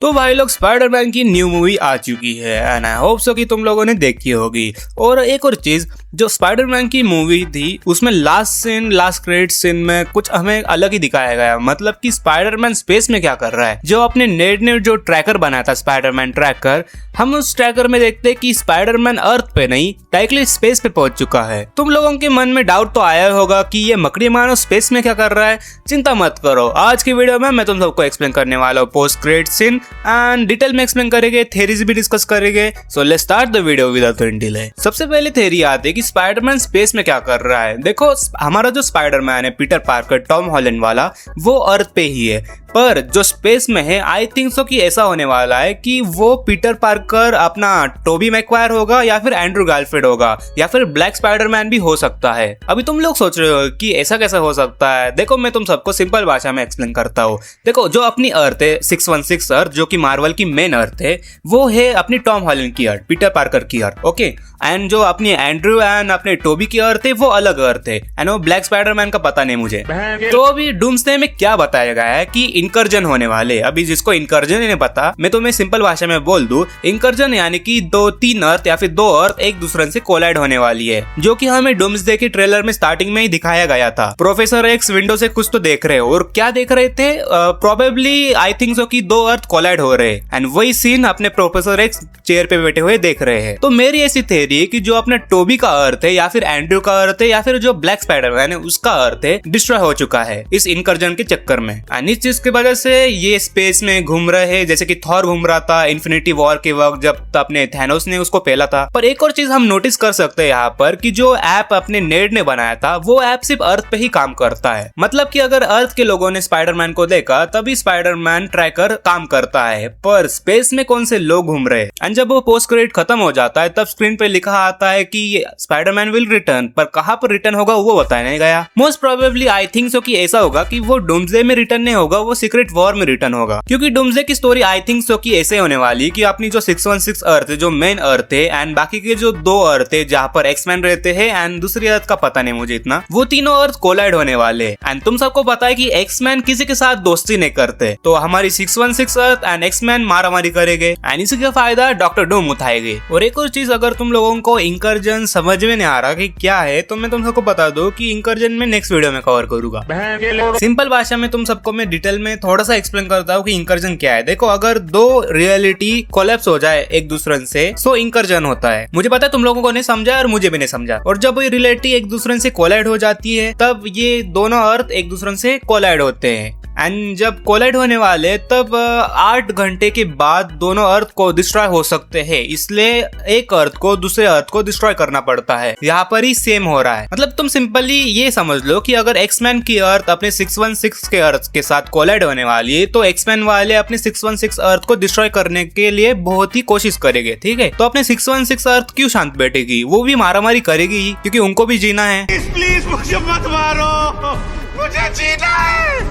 तो भाई लोग स्पाइडरमैन की न्यू मूवी आ चुकी है एंड आई होप सो कि तुम लोगों ने देखी होगी। और एक और चीज, जो स्पाइडरमैन की मूवी थी उसमें लास्ट क्रेडिट सीन में कुछ हमें अलग ही दिखाया गया। मतलब कि स्पाइडरमैन स्पेस में क्या कर रहा है। जो अपने नेड ने जो ट्रैकर बनाया था स्पाइडरमैन ट्रैकर, हम उस ट्रैकर में देखते हैं कि स्पाइडरमैन अर्थ पे नहीं डायरेक्टली स्पेस पे पहुंच चुका है। तुम लोगों के मन में डाउट तो आया होगा कि ये मकड़ी मानो स्पेस में क्या कर रहा है। चिंता मत करो, आज की वीडियो में मैं तुम सबको एक्सप्लेन करने वाला हूँ post credit scene and detail में एक्सप्लेन करेंगे, थ्योरीज भी डिस्कस करेंगे। So let's start the video without any delay. सबसे पहले थ्योरी आती है कि स्पाइडरमैन स्पेस में क्या कर रहा है। देखो, हमारा जो स्पाइडरमैन है पीटर पार्कर टॉम हॉलैंड वाला, वो अर्थ पे ही है, पर जो स्पेस में है आई थिंक सो कि ऐसा होने वाला है कि वो पीटर पार्कर अपना टोबी मैकवायर होगा या फिर एंड्रू गारफील्ड होगा या फिर ब्लैक स्पाइडरमैन भी हो सकता है। अभी तुम लोग सोच रहे हो कि ऐसा कैसे हो सकता है। देखो, मैं तुम सबको सिंपल भाषा में एक्सप्लेन करता हूँ। देखो, जो अपनी अर्थ है 616 अर्थ, जो कि मार्वल की मेन अर्थ है, वो है अपनी टॉम हॉलैंड की अर्थ, पीटर पार्कर की अर्थ, ओके। एंड जो अपनी एंड्रू एंड अपने टोबी की अर्थ है वो अलग अर्थ है एंड वो ब्लैक स्पाइडरमैन का पता नहीं मुझे। तो अभी डूम्सडे में क्या बताया गया है कि इनकर्जन होने वाले। अभी जिसको इनकर्जन नहीं पता, मैं तुम्हें सिंपल भाषा में बोल दूं, इनकर्जन यानी कि 2-3 अर्थ या फिर 2 अर्थ एक दूसरे से कोलाइड होने वाली है, जो कि हमें डूम्सडे के ट्रेलर में स्टार्टिंग में ही दिखाया गया था। प्रोफेसर एक्स विंडो से कुछ तो देख रहे हो, और क्या देख रहे थे, प्रोबेबली आई थिंक सो कि 2 अर्थ कोलाइड हो रहे हैं एंड वही सीन अपने प्रोफेसर एक्स चेयर पे बैठे हुए देख रहे हैं। तो मेरी ऐसी थ्योरी है कि जो अपना टोबी का अर्थ है या फिर एंड्रू का अर्थ है या फिर जो ब्लैक स्पाइडरमैन है उसका अर्थ है डिस्ट्रॉय हो चुका है इस इनकर्जन के चक्कर में। एंड इस चीज की वजह से ये स्पेस में घूम रहे हैं, जैसे कि थॉर घूम रहा था इन्फिनिटी वॉर के वक्त जब अपने थैनोस ने उसको पहला था। पर एक और चीज हम नोटिस कर सकते हैं यहाँ पर कि जो ऐप अपने नेड ने बनाया था वो ऐप सिर्फ अर्थ पे ही काम करता है। मतलब कि अगर अर्थ के लोगों ने स्पाइडरमैन को देखा तभी स्पाइडरमैन ट्रैकर काम करता है, पर स्पेस में कौन से लोग घूम रहे हैं। एंड जब वो पोस्ट क्रेडिट खत्म हो जाता है तब स्क्रीन पे लिखा आता है कि स्पाइडरमैन विल रिटर्न, पर कहां पर रिटर्न होगा वो बताया नहीं गया। Most probably I think so कि ऐसा होगा कि वो डूम्सडे में रिटर्न नहीं होगा, वो सीक्रेट वॉर में रिटर्न होगा। क्योंकि डूम्सडे की स्टोरी आई थिंक सो कि ऐसे होने वाली कि अपनी जो 616 अर्थ है, जो मेन अर्थ है एंड बाकी के जो 2 अर्थ है जहां पर एक्समैन रहते हैं एंड दूसरी अर्थ का पता नहीं मुझे इतना, वो तीनों अर्थ कोलाइड होने वाले। एंड तुम सबको पता है कि एक्समैन किसी के साथ दोस्ती नहीं करते, तो हमारी 616 अर्थ एंड एक्समैन मारामारी करेंगे एंड इसी का फायदा डॉक्टर डूम उठाएंगे। और एक और चीज, अगर तुम लोगों को इनकर्जन समझ में नहीं आ रहा कि क्या है, तो मैं तुम सबको बता दूं कि इनकर्जन में नेक्स्ट वीडियो में कवर करूंगा। सिंपल भाषा में तुम सबको मैं डिटेल में थोड़ा सा एक्सप्लेन करता हूँ कि इनकर्जन क्या है। देखो, अगर 2 रियलिटी कोलैप्स हो जाए एक दूसरे से सो इनकर्जन होता है। मुझे पता है तुम लोगों को नहीं समझा और मुझे भी नहीं समझा। और जब ये रियलिटी एक दूसरे से कोलाइड हो जाती है तब ये दोनों अर्थ एक दूसरे से कोलाइड होते हैं एंड जब कोलाइड होने वाले तब 8 घंटे के बाद दोनों अर्थ को डिस्ट्रॉय हो सकते हैं। इसलिए एक अर्थ को दूसरे अर्थ को डिस्ट्रॉय करना पड़ता है। यहाँ पर ही सेम हो रहा है। मतलब तुम सिंपली ये समझ लो कि अगर एक्समैन की अर्थ अपने 616 के अर्थ के साथ कोलाइड होने वाली है तो एक्समैन वाले अपने 616 अर्थ को डिस्ट्रॉय करने के लिए बहुत ही कोशिश करेंगे, ठीक है। तो अपने 616 अर्थ क्यों शांत बैठेगी, वो भी मारामारी करेगी ही, क्योंकि उनको भी जीना है। प्लीज मुझे मत मारो, मुझे जीना है,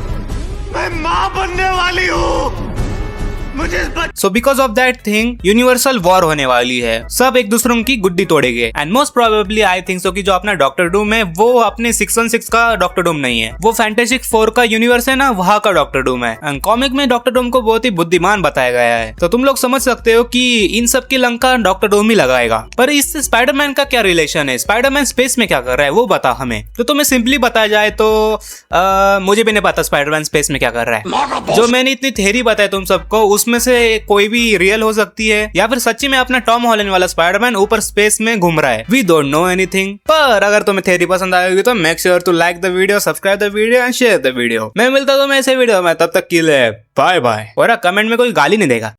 मैं माँ बनने वाली हूँ। So because of that thing universal war होने वाली है, सब एक दूसरों की गुड्डी तोड़ेंगे and most probably I think so कि जो अपना डॉक्टर डूम है वो अपने 616 का डॉक्टर डूम नहीं है, वो फैंटेस्टिक 4 का यूनिवर्स है ना, वहां का डॉक्टर डूम है। एंड कॉमिक में डॉक्टर डूम को बहुत ही बुद्धिमान बताया गया है, तो तुम लोग समझ सकते हो कि इन सब की लंका डॉक्टर डूम ही लगाएगा। पर इससे स्पाइडरमैन का क्या रिलेशन है, स्पाइडरमैन स्पेस में क्या कर रहा है वो बता हमें। तो तुम्हें सिंपली बताया जाए तो मुझे भी नहीं पता स्पाइडरमैन स्पेस में क्या कर रहा है। जो मैंने इतनी थ्योरी बताई तुम सबको, उसमें से कोई भी रियल हो सकती है या फिर सच्ची में अपना टॉम हॉलैंड वाला स्पाइडरमैन ऊपर स्पेस में घूम रहा है। We don't know anything. पर अगर तुम्हें थ्योरी पसंद आएगी तो make sure to like the video, subscribe the video and share the video. मैं मिलता हूं ऐसे वीडियो में, तब तक के लिए बाय बाय। और कमेंट में कोई गाली नहीं देगा।